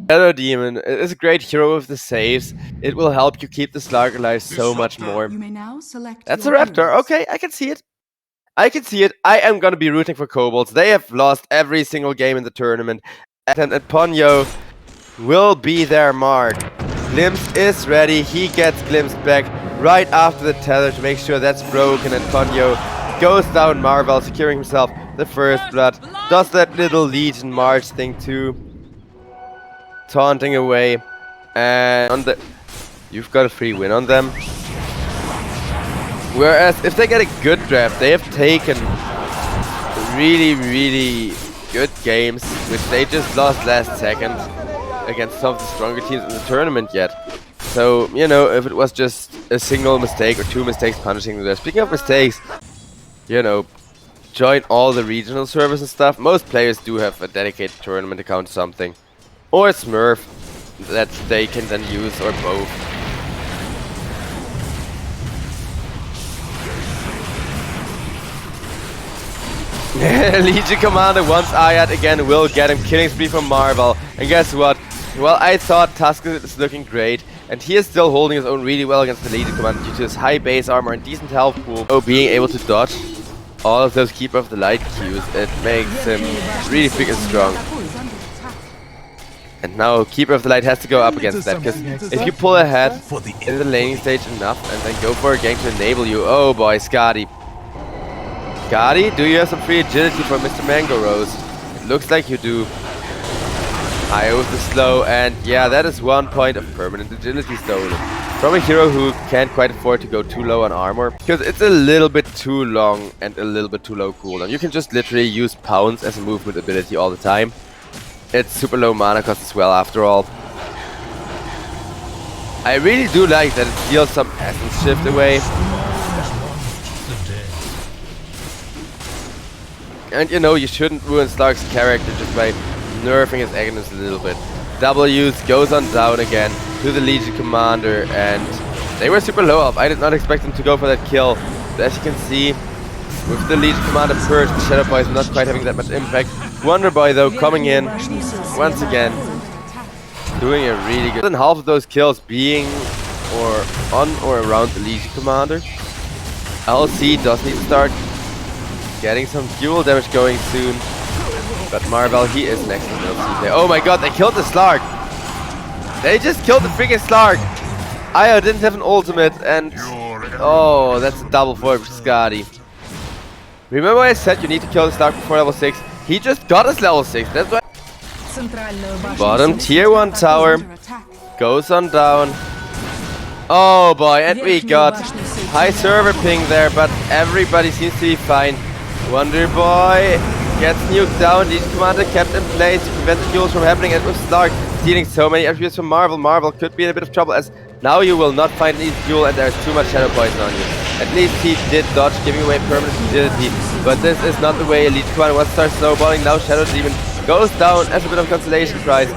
Shadow Demon is a great hero with the saves. It will help you keep the Slark alive so much more. That's a Raptor. Okay, I can see it. I can see it. I am gonna be rooting for KOBOLDS. They have lost every single game in the tournament. And Ponyo will be their mark. Glimpse is ready. He gets Glimpse back right after the tether to make sure that's broken. And Ponyo goes down Marvel, securing himself the first blood. Does that little Legion March thing too. Taunting away. And on the... You've got a free win on them. Whereas if they get a good draft, they have taken really, really good games, which they just lost last second against some of the stronger teams in the tournament yet. So, you know, if it was just a single mistake or two mistakes punishing them. Speaking of mistakes, you know, join all the regional servers and stuff. Most players do have a dedicated tournament account or something. Or a Smurf that they can then use, or both. Legion Commander once Ayat again will get him, killing spree from Marvel. And guess what? Well, I thought Tuscan is looking great, and he is still holding his own really well against the Legion Commander due to his high base armor and decent health pool. So being able to dodge all of those Keeper of the Light Qs, it makes him really freaking strong. And now Keeper of the Light has to go up against that, because if you pull ahead in the laning stage enough and then go for a gank to enable you, oh boy, Skadi. Skadi, do you have some free agility for Mr. Mango Rose? It looks like you do. IO with the slow, and yeah, that is 1 point of permanent agility stolen. From a hero who can't quite afford to go too low on armor, because it's a little bit too long and a little bit too low cooldown. You can just literally use Pounce as a movement ability all the time. It's super low mana cost as well, after all. I really do like that it deals some essence shift away. And you know, you shouldn't ruin Slark's character just by nerfing his Agnes a little bit. W's goes on down again to the Legion Commander, and they were super low up. I did not expect them to go for that kill. But as you can see, with the Legion Commander purged, Shadow Boy is not quite having that much impact. Wonder Boy though coming in once again, doing a really good. And half of those kills being on or around the Legion Commander. LC does need to start getting some dual damage going soon. But Marvel, he is next to LC there. Oh my god, they killed the Slark! They just killed the freaking Slark! Io didn't have an ultimate, and oh, that's a double for Skadi. Remember I said you need to kill the Slark before level 6? He just got us level 6, that's why. Bottom tier 1 tower goes on down. Oh boy, and we got high server ping there, but everybody seems to be fine. Wonder Boy gets nuked down. Legion Commander kept in place to prevent the duels from happening, and with Slark stealing so many attributes from Marvel, Marvel could be in a bit of trouble, as now you will not find an easy duel and there's too much Shadow Poison on you. At least he did dodge, giving away permanent agility, but this is not the way Legion Commander wants to start snowballing. Now Shadow Demon goes down as a bit of consolation prize,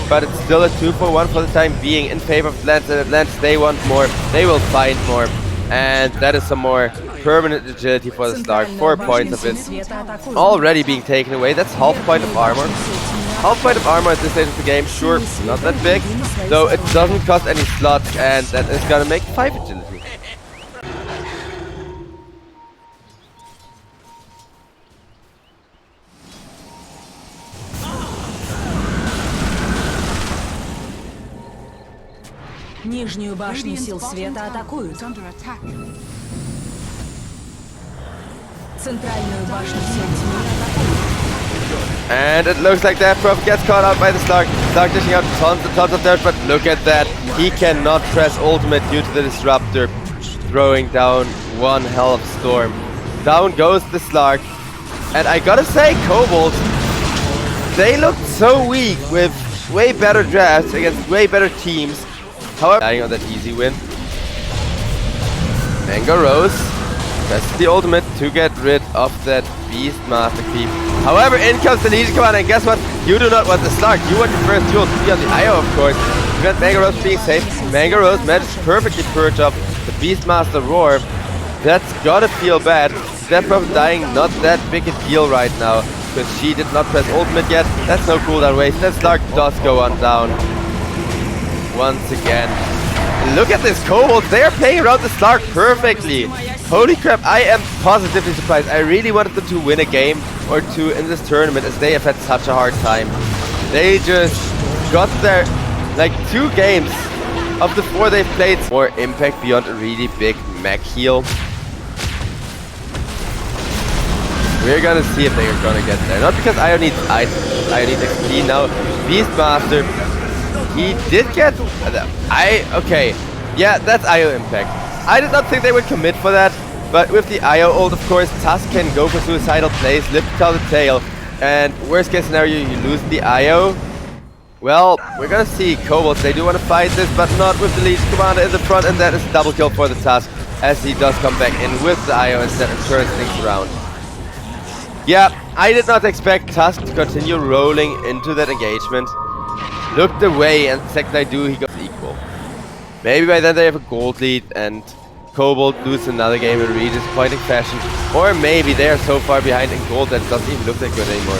but it's still a 2-for-1 for the time being in favor of Atlantis. And Atlantis, they want more, they will find more, and that is some more permanent agility for the Slark. 4 points of it already being taken away. That's half point of armor. Half point of armor at this stage of the game, sure, not that big, though it doesn't cost any slots, and that is gonna make 5 agility. Нижнюю башню сил света атакуют. Центральную башню сил тьмы атакуют. And it looks like that Prof gets caught out by the Slark. Slark dishing out tons and tons of damage, but look at that. He cannot press ultimate due to the disruptor, throwing down one hell of a storm. Down goes the Slark. And I gotta say, KOBOLDS, they looked so weak with way better drafts against way better teams. However, dying on that easy win. Mango Rose presses the ultimate to get rid of that Beastmaster creep. However, in comes the Legion Commander, and guess what? You do not want the Slark. You want your first duel to be on the IO, of course. Prevent Mango Rose from being safe. Mango Rose manages to perfectly purge up the Beastmaster Roar. That's gotta feel bad. Death Prophet dying, not that big a deal right now, because she did not press ultimate yet. That's no cooldown waste. That Slark does go on down. Once again. Look at this KOBOLDS. They are playing around the Slark perfectly. Holy crap, I am positively surprised. I really wanted them to win a game or two in this tournament, as they have had such a hard time. They just got their, like, 2 games of the 4 they've played. More impact beyond a really big mech heal. We're gonna see if they are gonna get there. Not because I need XP now. Beastmaster, he did get... okay. Yeah, that's IO impact. I did not think they would commit for that, but with the IO ult, of course, Tusk can go for suicidal plays, lift tell the tail, and worst case scenario, you lose the IO. Well, we're gonna see KOBOLDS. They do want to fight this, but not with the Legion Commander in the front, and that is a double kill for the Tusk, as he does come back in with the IO instead and turns things around. Yeah, I did not expect Tusk to continue rolling into that engagement. Looked away, and the second I do, he goes equal. Maybe by then they have a gold lead, and KOBOLDS lose another game in really disappointing fashion. Or maybe they are so far behind in gold that it doesn't even look that good anymore.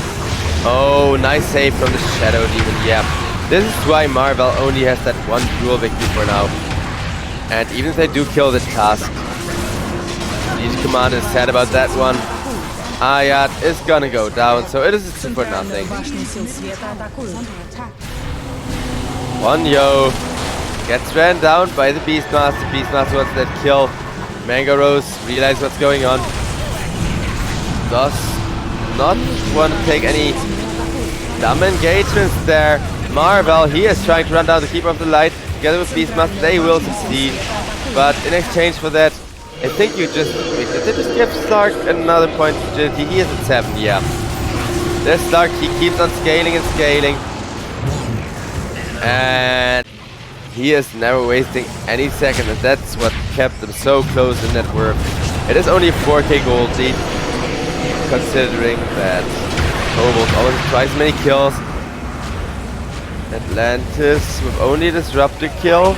Oh, nice save from the Shadow Demon, yeah. This is why Marvel only has that 1 duel victory for now. And even if they do kill the Tusk, Legion Commander is sad about that one. Ayat is gonna go down, so it is a 2 for nothing. Yo gets ran down by the Beastmaster. Beastmaster wants that kill. Mango Rose realizes what's going on. Does not want to take any dumb engagements there. Marvel, he is trying to run down the Keeper of the Light. Together with Beastmaster, they will succeed. But in exchange for that, I think you just... Wait, did they just give Slark another point of agility? He is at 7, yeah. This Slark, he keeps on scaling and scaling. And he is never wasting any second, and that's what kept them so close in that work. It is only a 4k gold lead, considering that KOBOLDS always has twice as many kills. Atlantis with only a disruptor kill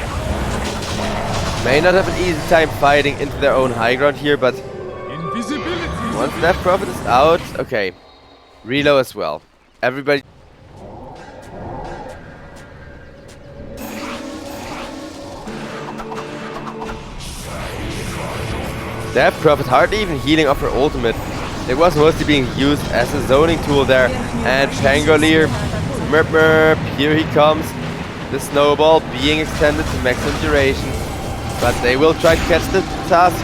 may not have an easy time fighting into their own high ground here, but once that Prophet is out, okay, Relo as well. Everybody. That Prophet hardly even healing off her ultimate. It was mostly being used as a zoning tool there. And Pangolier, merp merp, here he comes. The snowball being extended to maximum duration. But they will try to catch the Tusk.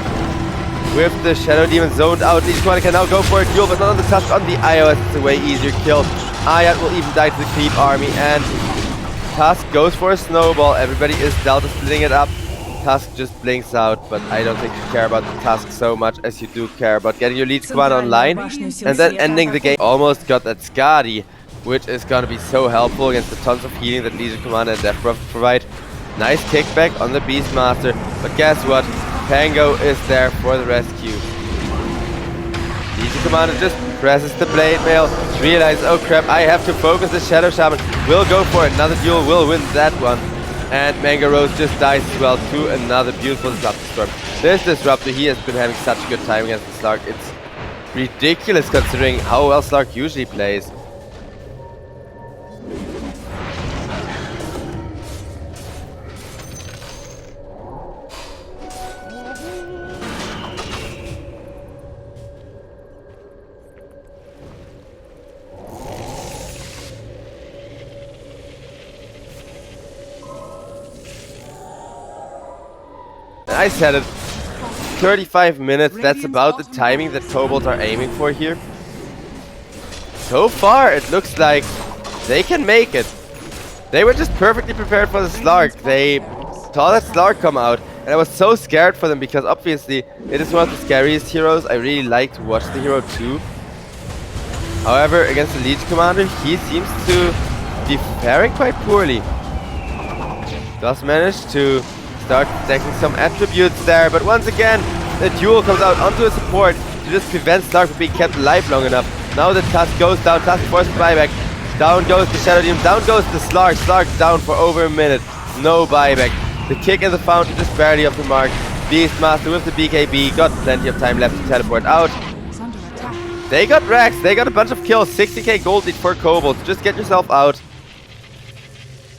With the Shadow Demon zoned out, Legion Commander can now go for a duel, but not on the Tusk, on the iOS. It's a way easier kill. Ayat will even die to the creep army, and Tusk goes for a snowball. Everybody is Delta splitting it up. Tusk just blinks out, but I don't think you care about the Tusk so much as you do care about getting your Legion Commander online and then ending the game. Almost got that Skadi, which is gonna be so helpful against the tons of healing that Legion Commander and Death Prophet provide. Nice kickback on the Beastmaster, but guess what? Pango is there for the rescue. Legion Commander just presses the blade mail, realizes, oh crap, I have to focus the Shadow Shaman. Will go for another duel, will win that one. And Mango Rose just dies as well to another beautiful Disruptor Storm. This Disruptor, he has been having such a good time against the Slark. It's ridiculous considering how well Slark usually plays. I said it, 35 minutes, that's about the timing that KOBOLDS are aiming for here. So far, it looks like they can make it. They were just perfectly prepared for the Slark. They saw that Slark come out, and I was so scared for them because obviously it is one of the scariest heroes. I really like to watch the hero too. However, against the Legion Commander, he seems to be faring quite poorly. Does manage to start stacking some attributes there, but once again, the duel comes out onto a support to just prevent Slark from being kept alive long enough. Now the Tusk goes down, Tusk forces buyback. Down goes the Shadow Demon, down goes the Slark. Slark down for over a minute. No buyback. The kick in the fountain just barely off the mark. Beastmaster with the BKB, got plenty of time left to teleport out. Is under attack. They got Rex, they got a bunch of kills, 60k gold lead for KOBOLDS, just get yourself out.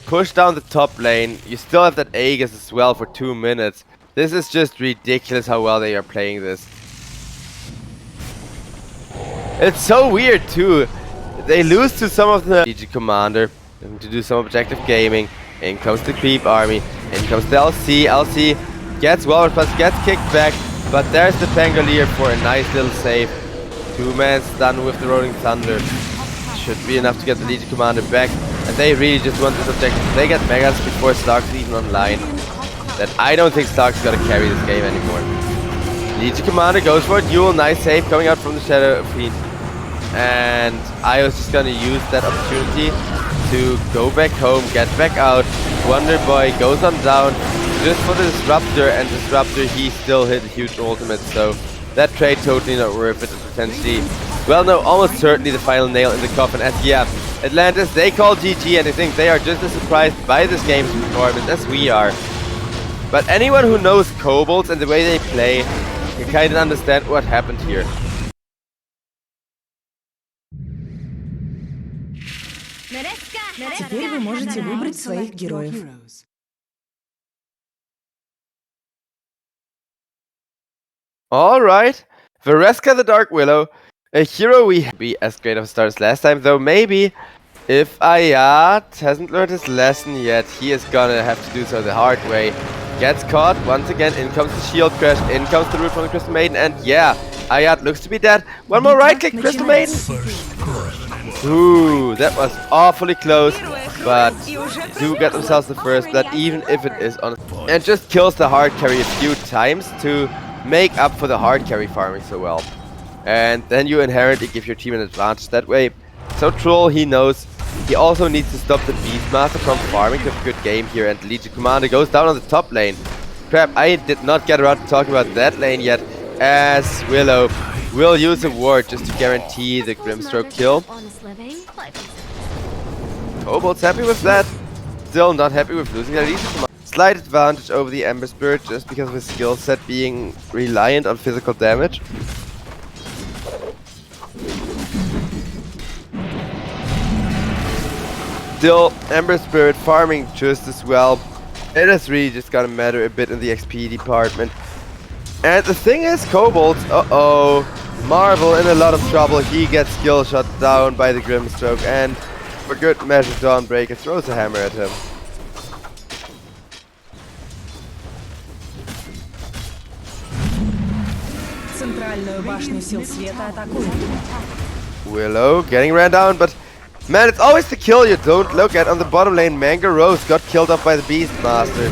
Push down the top lane, you still have that Aegis as well for 2 minutes. This is just ridiculous how well they are playing this. It's so weird too. They lose to some of the Legion Commander, looking to do some objective gaming. In comes the creep army, in comes the LC. LC gets well plus gets kicked back, but there's the Pangolier for a nice little save. 2-man stun with the Rolling Thunder. Should be enough to get the Legion Commander back, and they really just want this objective. They get Megas before Stark's even online. That I don't think Stark's gonna carry this game anymore. Legion Commander goes for a duel, nice save coming out from the Shadow Fiend. And I was just gonna use that opportunity to go back home, get back out. Wonder Boy goes on down just for the Disruptor, and Disruptor he still hit a huge ultimate, so that trade totally not worth it. Potentially, well no, almost certainly the final nail in the coffin. As yeah, Atlantis, they call GG, and I think they are just as surprised by this game's performance as we are. But anyone who knows KOBOLDS and the way they play can kind of understand what happened here. Теперь вы можете выбрать своих героев. Alright, Vereska the Dark Willow, a hero we be as great of a start as last time, though maybe if Ayat hasn't learned his lesson yet, he is gonna have to do so the hard way. Gets caught, once again, in comes the shield crash, in comes the root from the Crystal Maiden, and yeah, Ayat looks to be dead. One more right click, Crystal Maiden! Ooh, that was awfully close, but do get themselves the first blood, even if it is on, and just kills the hard carry a few times to make up for the hard carry farming so well. And then you inherently give your team an advantage that way. So Troll, he knows he also needs to stop the Beastmaster from farming to have a good game here, and Legion Commander goes down on the top lane. Crap, I did not get around to talking about that lane yet, as Willow will use a ward just to guarantee the Grimstroke kill. KOBOLDS happy with that. Still not happy with losing that Legion Commander. Slight advantage over the Ember Spirit just because of his skill set being reliant on physical damage. Still, Ember Spirit farming just as well. It is really just gonna matter a bit in the XP department. And the thing is, KOBOLDS, Marvel in a lot of trouble. He gets skill shot down by the Grimstroke, and for good measure, Dawnbreaker throws a hammer at him. Центральную башню сил света атакуют. Willow getting ran down, but man, it's always the kill you don't look at. On the bottom lane, Mango Rose got killed off by the Beastmaster.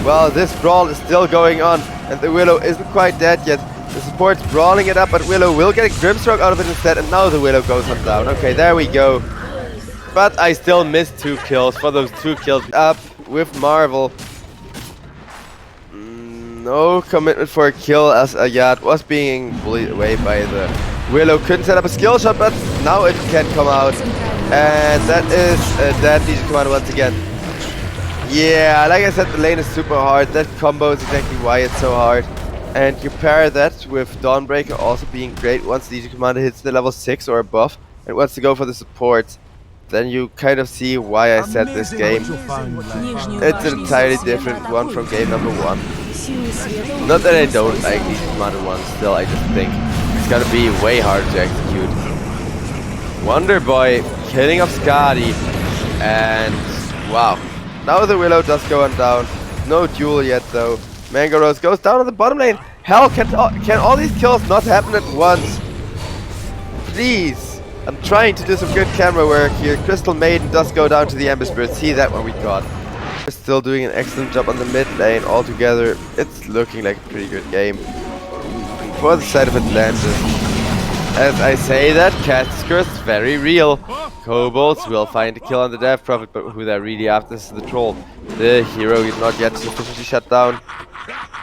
Well, this brawl is still going on, and the Willow isn't quite dead yet. The support's brawling it up, but Willow will get a Grimstroke out of it instead, and now the Willow goes on down. Okay, there we go. But I still missed 2 kills for those 2 kills up with Marvel. No commitment for a kill as Ayat was being bullied away by the Willow. Couldn't set up a skill shot, but now it can come out. And that is a dead Legion Commander once again. Yeah, like I said, the lane is super hard. That combo is exactly why it's so hard. And you pair that with Dawnbreaker also being great once Legion Commander hits the level 6 or above and wants to go for the support. Then you kind of see why I said this game. It's an entirely different one from game number 1. Not that I don't like Legion Commander 1, still I just think it's gonna be way harder to execute. Wonder Boy killing off Skadi, and wow. Now the Willow does go on down. No duel yet though. Mango Rose goes down on the bottom lane. Hell, can all these kills not happen at once? Please. I'm trying to do some good camera work here. Crystal Maiden does go down to the Ember Spirit. See that one we got. We're still doing an excellent job on the mid lane altogether. It's looking like a pretty good game for the side of Atlantis. As I say that, Cat's Curse is very real. KOBOLDS will find a kill on the Death Prophet, but who they're really after is the Troll. The hero is not yet sufficiently shut down.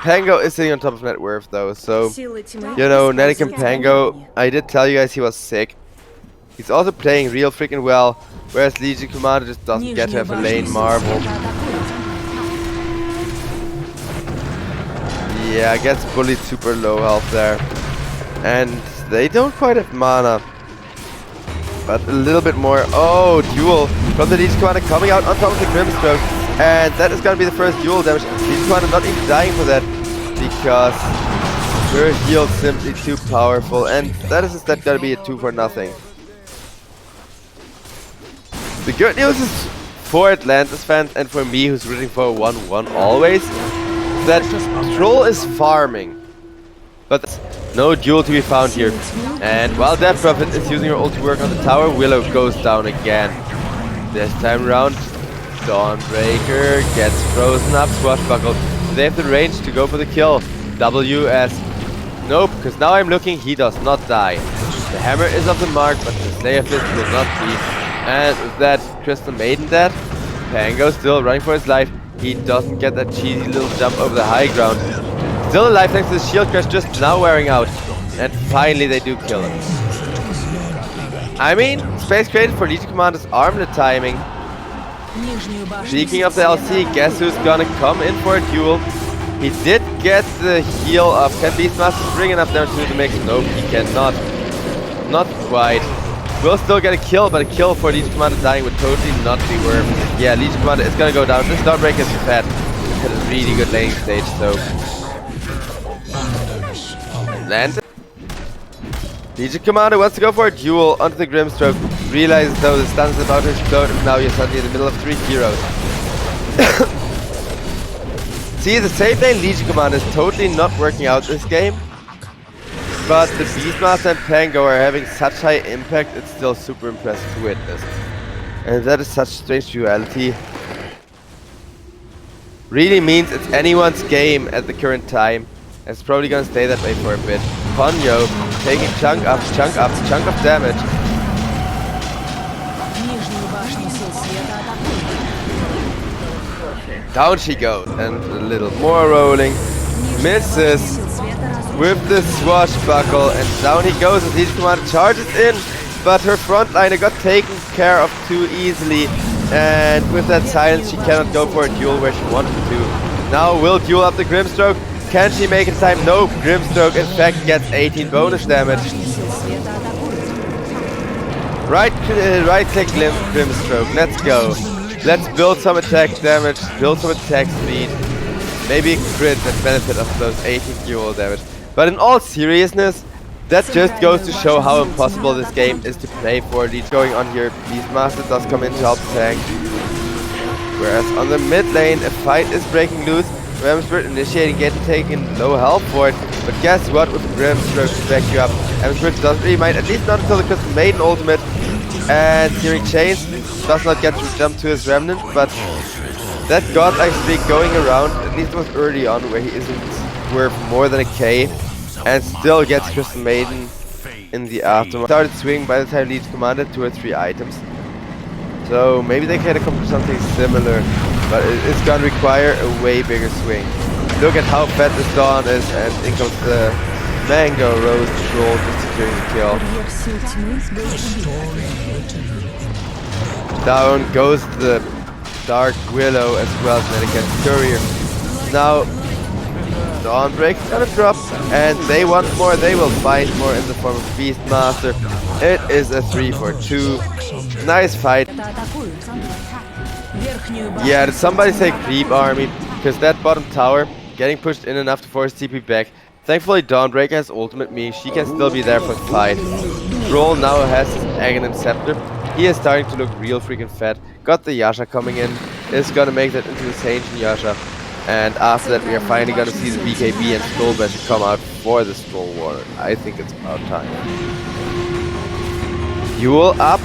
Pango is sitting on top of net worth though, so you know, Netic and Pango, I did tell you guys he was sick. He's also playing real freaking well, whereas Legion Commander just doesn't get to have a lane Marvel. Yeah, gets bullied super low health there. And they don't quite have mana. But a little bit more. Oh, duel from the Leech Commander coming out on top of the Grimstroke. And that is going to be the first duel damage. Leech Commander not even dying for that. Because her heal's simply too powerful. And that is instead going to be a 2 for nothing. The good news is for Atlantis fans and for me who's rooting for a 1-1 always, that Troll is farming. But there's no duel to be found here. And while Death Prophet is using her ult to work on the tower, Willow goes down again. This time around, Dawnbreaker gets frozen up, swashbuckled. They have the range to go for the kill. WS. Nope, because now I'm looking, he does not die. The hammer is off the mark, but the Slayer Fist will not be. And with that, Crystal Maiden dead. Pango still running for his life. He doesn't get that cheesy little jump over the high ground. Still alive thanks to the shield crash just now wearing out. And finally they do kill him. I mean, space created for Legion Commander's armlet timing. Speaking of the LC, guess who's gonna come in for a duel? He did get the heal up. Can Beastmaster bring enough damage to the mix? Nope, he cannot. Not quite. Will still get a kill, but a kill for Legion Commander dying would totally not be worth it. Yeah, Legion Commander is gonna go down. This Dawnbreaker is fat. It's at a really good laning stage, so. Land. Legion Commander wants to go for a duel onto the Grimstroke. Realizes though the stun is about to explode, and now you're suddenly in the middle of 3 heroes. See, the safe lane Legion Commander is totally not working out this game. But the Beastmaster and Pango are having such high impact, it's still super impressive to witness. And that is such strange duality. Really means it's anyone's game at the current time. It's probably gonna stay that way for a bit. Ponyo taking chunk of damage. Down she goes, and a little more rolling. Misses with the swashbuckle, and down he goes as Legion Commander charges in, but her frontliner got taken care of too easily, and with that silence she cannot go for a duel where she wanted to. Now will duel up the Grimstroke. Can she make it in time? Nope. Grimstroke in fact gets 18 bonus damage. Right click Grimstroke. Let's go. Let's build some attack damage, build some attack speed. Maybe a crit that benefit of those 18 duel damage. But in all seriousness, that just goes to show how impossible this game is to play for. Leech going on here. Beastmaster does come in to help tank. Whereas on the mid lane, a fight is breaking loose. Ramsford initiating, getting taken low health for it. But guess what? With Grimstroke to back you up, Ramsford doesn't really mind, at least not until the Crystal Maiden ultimate. And Searing Chains does not get to jump to his Remnant, but that godlike streak going around, at least it was early on, where he isn't worth more than a K, and still gets Crystal Maiden in the aftermath. Started swinging by the time Legion Commander 2 or 3 items. So maybe they can accomplish something similar, but it's gonna require a way bigger swing. Look at how fat this Dawn is, and in comes the Mango Rose Troll just securing the kill. Down goes the Dark Willow as well as Medicated Courier. Now Dawnbreaker's gonna drop, and they want more, they will find more in the form of Beastmaster. It is a 3 for 2. Nice fight. Yeah, did somebody say creep army? Because that bottom tower getting pushed in enough to force TP back. Thankfully Dawnbreaker has ultimate me, she can still be there for the fight. Troll now has his Aghanim Scepter. He is starting to look real freaking fat. Got the Yasha coming in. Is gonna make that into the Sanchin Yasha. And after that we are finally gonna see the BKB and Skull Bash come out for the Skull War. I think it's about time. Duel up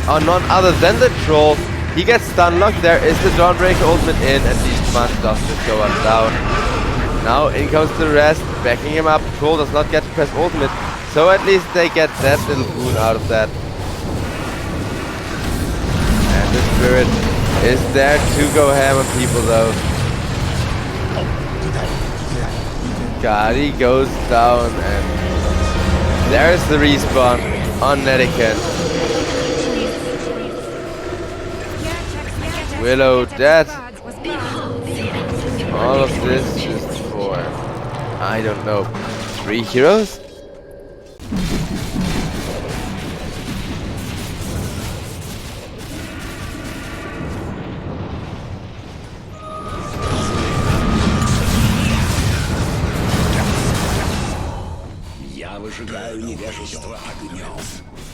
on none other than the Troll. He gets stun locked. There is the Dawnbreaker ultimate in, and Legion Commander does just go up down. Now in comes the rest, backing him up. Troll does not get to press ultimate, so at least they get that little boon out of that. And the Spirit is there to go ham on people though. Gadi goes down, and there's the respawn on Netiken. Willow dead. All of this just for I don't know, 3 heroes?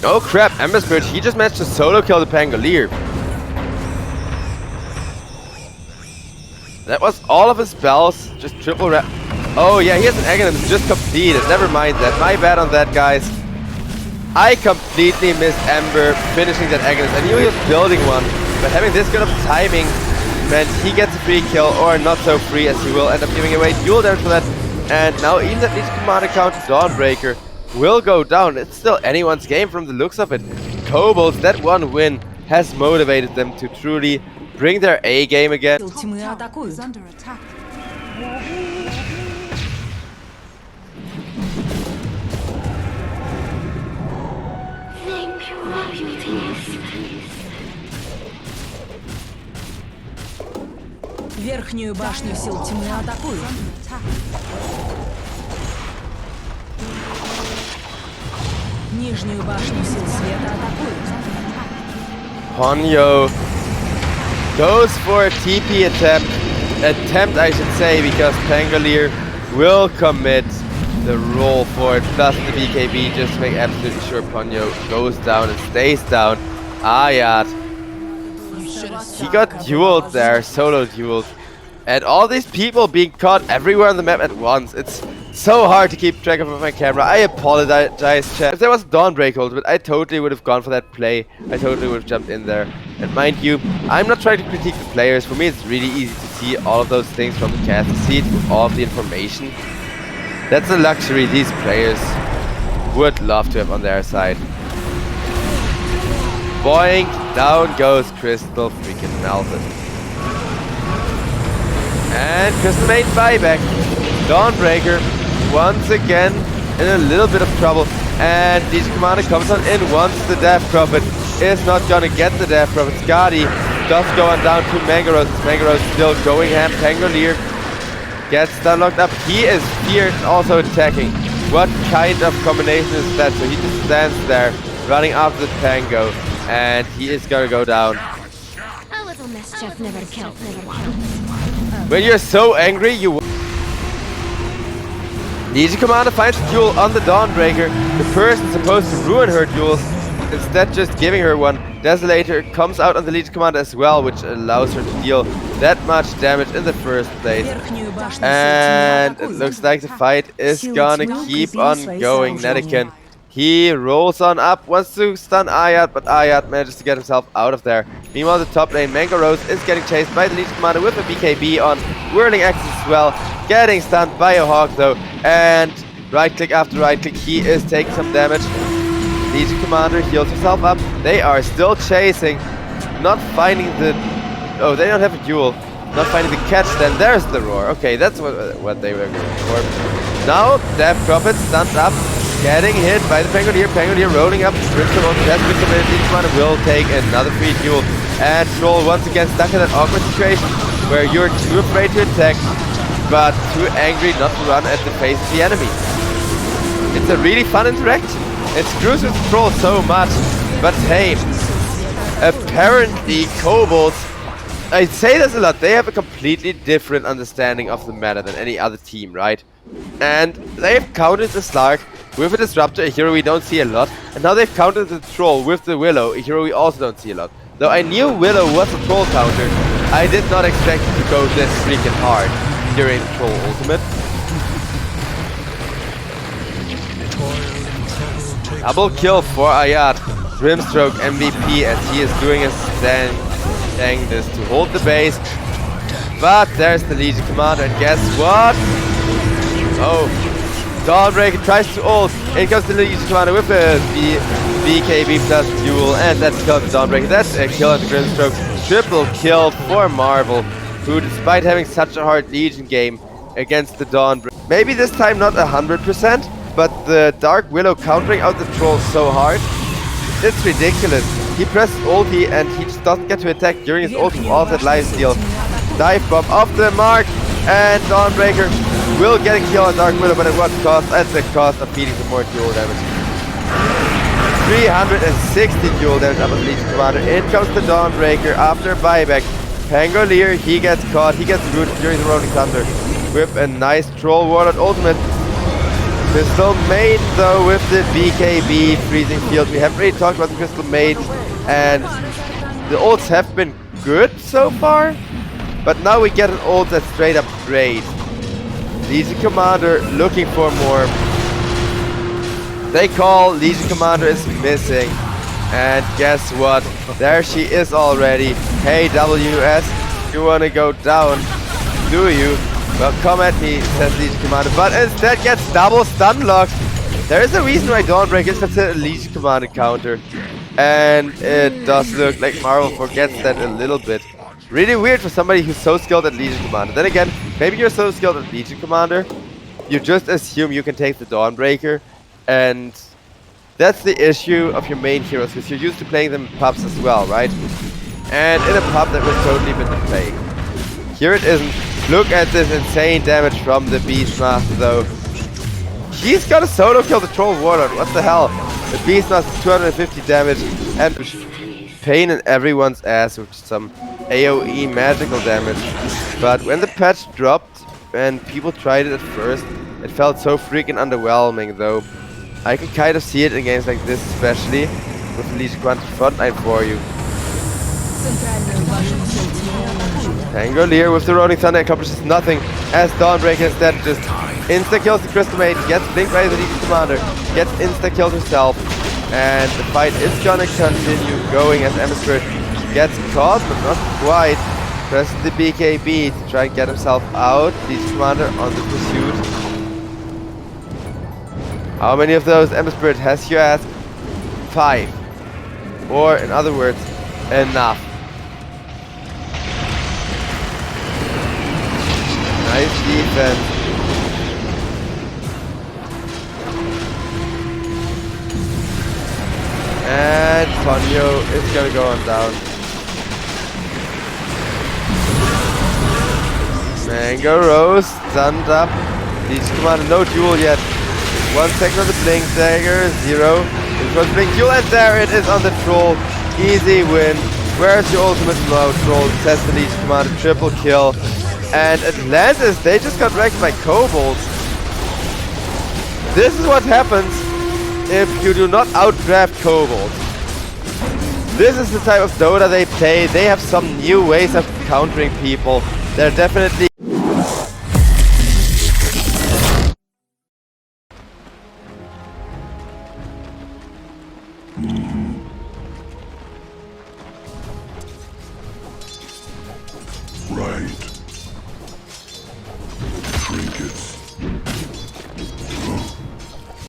Oh crap, Ember Spirit, he just managed to solo kill the Pangolier. That was all of his spells, just triple rap. Oh yeah, he has an Aghanim just completed. Never mind that. My bad on that, guys. I completely missed Ember finishing that Aghanim. I knew he was building one, but having this kind of timing meant he gets a free kill, or not so free, as he will end up giving away dual damage for that. And now even that Legion Commander count Dawnbreaker will go down. It's still anyone's game from the looks of it. KOBOLDS, that one win has motivated them to truly bring their A game again. Верхнюю башню сил тьмы атакуют. Нижнюю башню сил света атакуют. Ponyo goes for a TP attempt I should say, because Pangolier will commit the roll for it, plus the BKB just to make absolutely sure Ponyo goes down and stays down. Ayat, he got dueled there, solo dueled. And all these people being caught everywhere on the map at once. It's so hard to keep track of with my camera. I apologize, chat. If there was a Dawnbreaker ultimate, I totally would have gone for that play. I totally would have jumped in there. And mind you, I'm not trying to critique the players. For me, it's really easy to see all of those things from the cast, to see it with all of the information. That's a luxury these players would love to have on their side. Boink, down goes Crystal, freaking melted. And Crystal made buyback. Dawnbreaker once again in a little bit of trouble. And Legion Commander comes on in once the Death Prophet is not gonna get the Death Prophet. Skadi does go on down to Mangarose. Mangarose still going ham. Pangolier gets stun locked up. He is feared and also attacking. What kind of combination is that? So he just stands there running after the Pango. And he is gonna go down. A little mischief never killed. When you're so angry, you... Legion Commander finds a duel on the Dawnbreaker. The person supposed to ruin her duels, instead just giving her one. Desolator comes out on the Legion Commander as well, which allows her to deal that much damage in the first place. And it looks like the fight is gonna keep on going. Netican, he rolls on up, wants to stun Ayat, but Ayat manages to get himself out of there. Meanwhile, the top lane, Mangarose, is getting chased by the Legion Commander with a BKB on, whirling axes as well, getting stunned by a Hawk though, and right click after right click, he is taking some damage. Legion Commander heals himself up. They are still chasing, not finding the... Oh, they don't have a duel. Not finding the catch, then there's the roar. Okay, that's what they were going for. Now, Death Prophet stunned up, getting hit by the Pangolier. Pangolier rolling up. Brimstone also has Victim, and Legion Commander will take another free duel. And Troll once again stuck in that awkward situation where you're too afraid to attack, but too angry not to run at the face of the enemy. It's a really fun interaction. It screws with Troll so much, but hey, apparently KOBOLDS, I say this a lot, they have a completely different understanding of the meta than any other team, right? And they've countered the Slark with a Disruptor, a hero we don't see a lot, and now they've countered the Troll with the Willow, a hero we also don't see a lot. Though I knew Willow was a Troll counter, I did not expect it to go this freaking hard during the Troll ultimate. Double kill for Ayat. Grimstroke MVP as he is doing his dang this to hold the base. But there's the Legion Commander, and guess what? Oh, Dawnbreaker tries to ult. In comes the Legion Commander with a BKB plus duel, and that's a kill on the Dawnbreaker. That's a kill on the Grimstroke. Triple kill for Marvel, who despite having such a hard Legion game against the Dawnbreaker, maybe this time not 100%, but the Dark Willow countering out the Troll so hard, it's ridiculous. He presses ulti and he just doesn't get to attack during his ulti with all of that life steal. Dive bomb off the mark, and Dawnbreaker will get a kill on Dark Widow, but at what cost? At the cost of feeding some more duel damage. 360 duel damage up on Legion Commander. In comes the Dawnbreaker after buyback. Pangolier, he gets caught, he gets rooted during the Rolling Thunder with a nice Troll Warlord ultimate. Crystal Maiden though with the BKB freezing field. We haven't really talked about the Crystal Maiden, and the ults have been good so far, but now we get an ult that's straight up great. Legion Commander looking for more. They call, Legion Commander is missing. And guess what? There she is already. Hey WS, you wanna go down, do you? Well, come at me, says Legion Commander, but instead gets double stun locked. There is a reason why Dawnbreaker is considered a Legion Commander counter. And it does look like Marvel forgets that a little bit. Really weird for somebody who's so skilled at Legion Commander. Then again, maybe you're so skilled at Legion Commander, you just assume you can take the Dawnbreaker, and that's the issue of your main heroes, because you're used to playing them in pubs as well, right? And in a pub that was totally been the play. Here it isn't. Look at this insane damage from the Beastmaster though. He's got a solo kill the Troll Warlord, what the hell? The Beastmaster 250 damage and pain in everyone's ass with some AoE magical damage. But when the patch dropped and people tried it at first, it felt so freaking underwhelming though. I can kind of see it in games like this, especially with Legion Commander frontline for you. Pangolier with the Rolling Thunder accomplishes nothing as Dawnbreaker instead just insta-kills the Crystal Maiden, gets blinked by the Legion Commander, gets insta-killed herself, and the fight is gonna continue going as Emma Spirit gets caught, but not quite. Presses the BKB to try and get himself out. Legion Commander on the pursuit. How many of those Emma Spirit has you ask? 5. Or in other words, enough. Nice defense. And Tonyo is gonna go on down. Mango Rose stunned up. Legion Commander, no duel yet. 1 second on the blink dagger, 0. It was blink duel, and there it is on the Troll. Easy win. Where's your ultimate now, Troll? Says the Legion Commander, triple kill. And Atlantis, they just got wrecked by KOBOLDS. This is what happens if you do not outdraft KOBOLDS. This is the type of Dota they play. They have some new ways of countering people. They're definitely... Right.